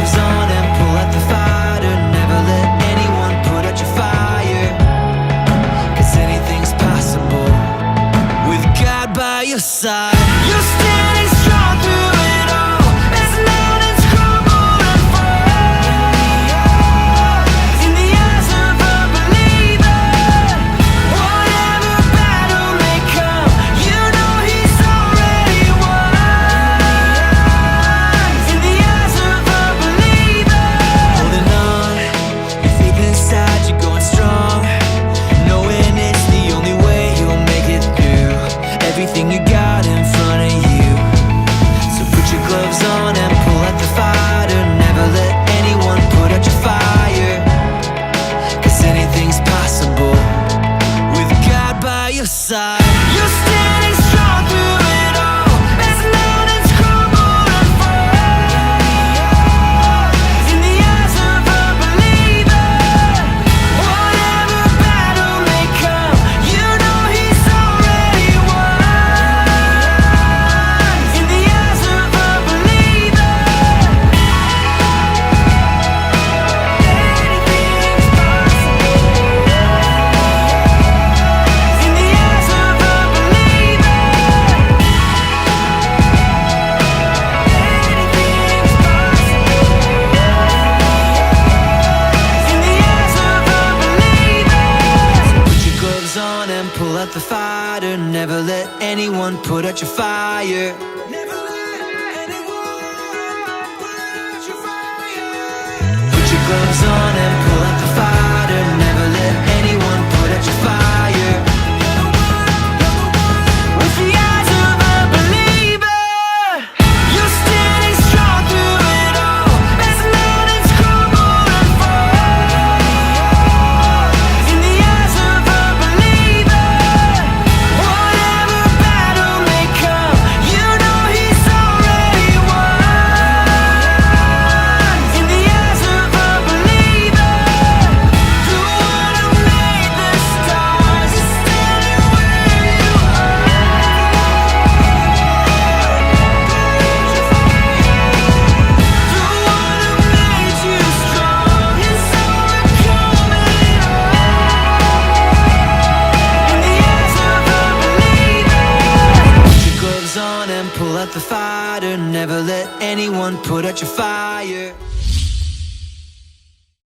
gloves on and pull out the fighter. Never let anyone put out your fire, 'cause anything's possible with God by your side. You're standing strong through it all as mountains crumble and fall. In the eyes of a believer, whatever battle may come, you know he's already won. In the eyes of a believer, holding on, your faith inside, you're going strong, knowing it's the only way you'll make it through everything you got in front of you. So put your gloves on and pull out the fighter. Never let anyone put out your fire, 'cause anything's possible with God by your side. You're standing strong through it all as mountains crumble and fall. In the eyes of a believer, whatever battle may come, you know he's already won. In the eyes of a believer, anything's possible. In the eyes of a believer, anything's possible. In the eyes of a believer, put your gloves on and pull out the fighter. Never let anyone put out your fire. Never let anyone put out your fire. Put your gloves on and pull out the fighter. Never let anyone put out your fire. With the eyes of a believer, you're standing strong through it all as mountains crumble and fall. In the eyes of a believer, whatever battle may come, you know he's already won. In the eyes of a believer, the one who made the stars is standing where you are. The one who made you strong is overcoming all. In the eyes of a believer, put your gloves on and pull out the fighter. Never let anyone put out your fire.